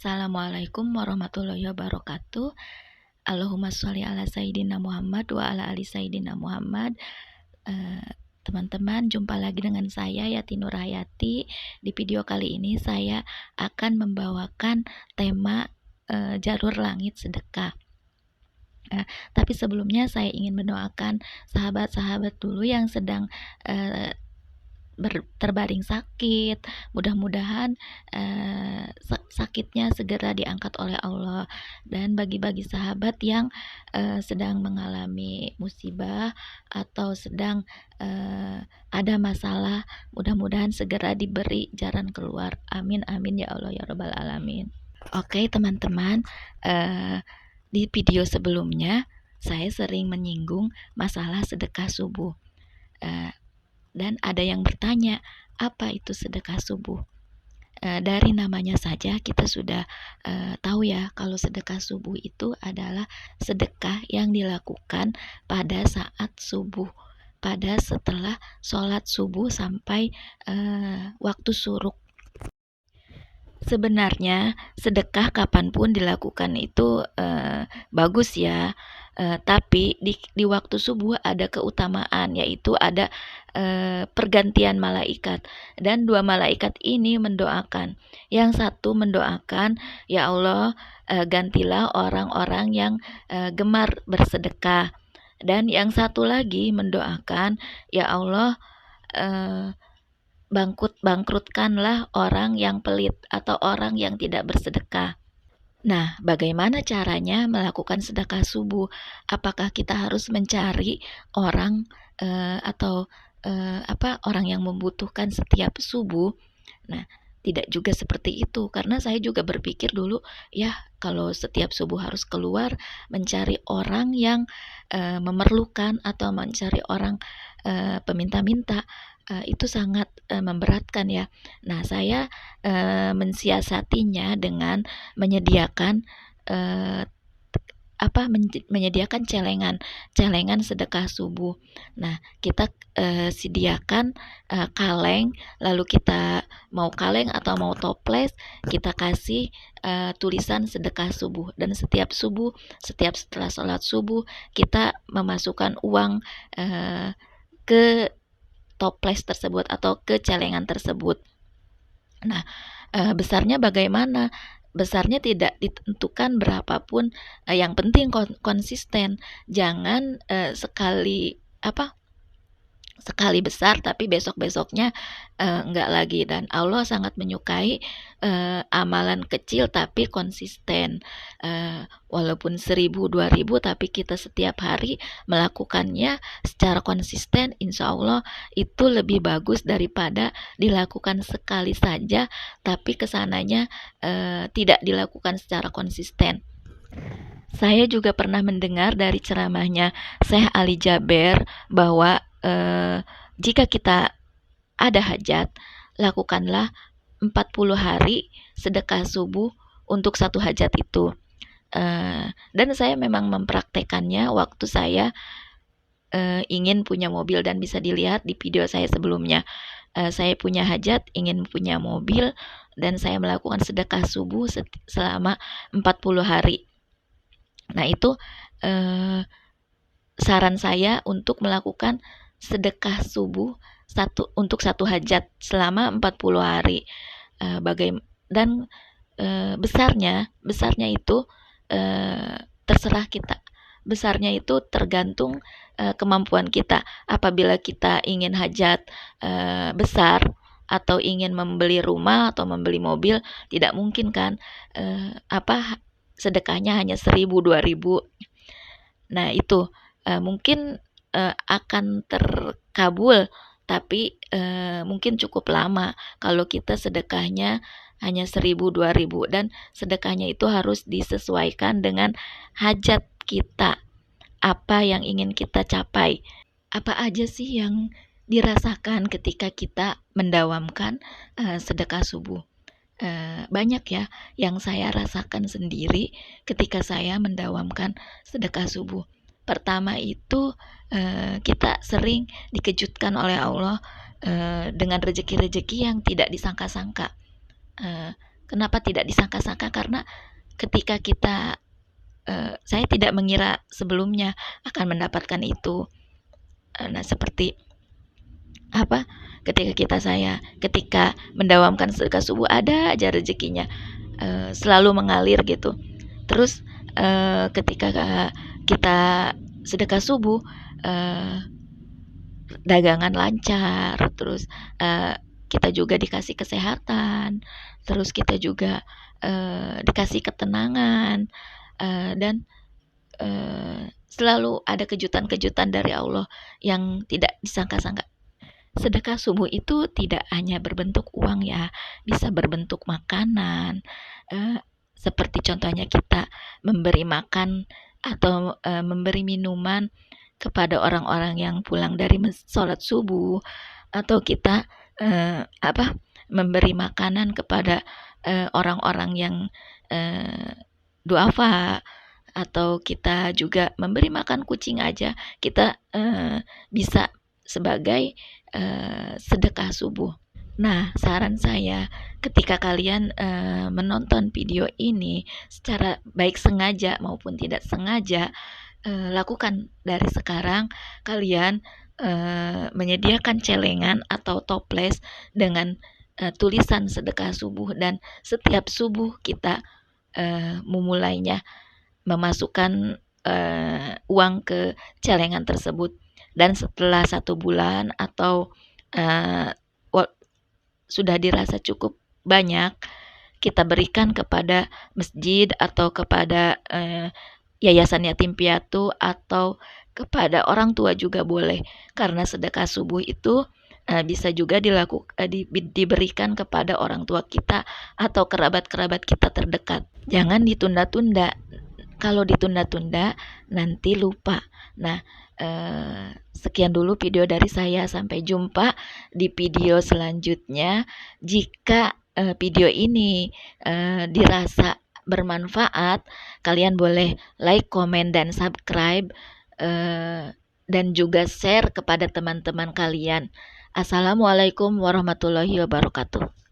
Assalamualaikum warahmatullahi wabarakatuh. Allahumma sholli ala sayyidina Muhammad wa ala ali sayyidina Muhammad. Teman-teman, jumpa lagi dengan saya Yati Nurhayati. Di video kali ini saya akan membawakan tema jalur langit sedekah. Tapi sebelumnya saya ingin mendoakan sahabat-sahabat dulu yang sedang terbaring sakit. Mudah-mudahan sakitnya segera diangkat oleh Allah. Dan bagi sahabat yang sedang mengalami musibah atau sedang ada masalah, mudah-mudahan segera diberi jalan keluar. Amin amin ya Allah ya Rabbal alamin. Oke teman-teman, di video sebelumnya saya sering menyinggung masalah sedekah subuh. Dan ada yang bertanya, apa itu sedekah subuh? Dari namanya saja kita sudah tahu ya, kalau sedekah subuh itu adalah sedekah yang dilakukan pada saat subuh, pada setelah sholat subuh sampai waktu syuruk. Sebenarnya sedekah kapanpun dilakukan itu bagus ya, tapi di waktu subuh ada keutamaan, yaitu ada pergantian malaikat, dan dua malaikat ini mendoakan. Yang satu mendoakan, ya Allah, gantilah orang-orang yang gemar bersedekah, dan yang satu lagi mendoakan, ya Allah, bangkrutkanlah orang yang pelit atau orang yang tidak bersedekah. Nah, bagaimana caranya melakukan sedekah subuh? Apakah kita harus mencari orang atau orang yang membutuhkan setiap subuh? Nah, tidak juga seperti itu, karena saya juga berpikir dulu, ya kalau setiap subuh harus keluar mencari orang yang memerlukan atau mencari orang peminta-minta, itu sangat memberatkan ya. Nah, saya mensiasatinya dengan menyediakan menyediakan celengan sedekah subuh. Nah, kita sediakan kaleng, lalu kita mau kaleng atau mau toples, kita kasih tulisan sedekah subuh, dan setiap setelah sholat subuh kita memasukkan uang ke toples tersebut atau ke celengan tersebut. Nah, besarnya bagaimana? Besarnya tidak ditentukan berapapun, yang penting konsisten. Jangan sekali besar tapi besok-besoknya enggak lagi. Dan Allah sangat menyukai amalan kecil tapi konsisten. Walaupun 1000, 2000, tapi kita setiap hari melakukannya secara konsisten, insya Allah itu lebih bagus daripada dilakukan sekali saja tapi kesananya tidak dilakukan secara konsisten. Saya juga pernah mendengar dari ceramahnya Syekh Ali Jaber bahwa jika kita ada hajat, lakukanlah 40 hari sedekah subuh untuk satu hajat itu. Dan saya memang mempraktekannya waktu saya ingin punya mobil, dan bisa dilihat di video saya sebelumnya. Saya punya hajat, ingin punya mobil, dan saya melakukan sedekah subuh selama 40 hari. Nah, itu saran saya untuk melakukan sedekah subuh untuk satu hajat selama 40 hari. Dan besarnya itu terserah kita. Besarnya itu tergantung kemampuan kita. Apabila kita ingin hajat besar atau ingin membeli rumah atau membeli mobil, tidak mungkin kan sedekahnya hanya 1000, 2000. Nah, itu mungkin akan terkabul, tapi mungkin cukup lama kalau kita sedekahnya hanya 1000, 2000, dan sedekahnya itu harus disesuaikan dengan hajat kita, apa yang ingin kita capai. Apa aja sih yang dirasakan ketika kita mendawamkan sedekah subuh? Banyak ya yang saya rasakan sendiri ketika saya mendawamkan sedekah subuh. Pertama itu kita sering dikejutkan oleh Allah dengan rezeki-rezeki yang tidak disangka-sangka. Kenapa tidak disangka-sangka? Karena ketika kita saya tidak mengira sebelumnya akan mendapatkan itu. Nah, seperti apa? Ketika mendawamkan sedekah subuh, ada aja rezekinya, selalu mengalir gitu. Terus ketika kita sedekah subuh, dagangan lancar, terus kita juga dikasih kesehatan, terus kita juga dikasih ketenangan, dan selalu ada kejutan-kejutan dari Allah yang tidak disangka-sangka. Sedekah subuh itu tidak hanya berbentuk uang ya, bisa berbentuk makanan, seperti contohnya kita memberi makan atau memberi minuman kepada orang-orang yang pulang dari sholat subuh, atau kita memberi makanan kepada orang-orang yang duafa, atau kita juga memberi makan kucing aja, kita bisa sebagai sedekah subuh. Nah, saran saya, ketika kalian menonton video ini secara baik sengaja maupun tidak sengaja, lakukan dari sekarang. Kalian menyediakan celengan atau toples dengan tulisan sedekah subuh, dan setiap subuh kita memulainya memasukkan uang ke celengan tersebut, dan setelah 1 bulan atau sudah dirasa cukup banyak, kita berikan kepada masjid atau kepada yayasan yatim piatu, atau kepada orang tua juga boleh, karena sedekah subuh itu bisa juga diberikan kepada orang tua kita atau kerabat-kerabat kita terdekat. Jangan ditunda-tunda. Kalau ditunda-tunda nanti lupa. Nah, sekian dulu video dari saya. Sampai jumpa di video selanjutnya. Jika video ini dirasa bermanfaat, kalian boleh like, komen, dan subscribe, dan juga share kepada teman-teman kalian. Assalamualaikum warahmatullahi wabarakatuh.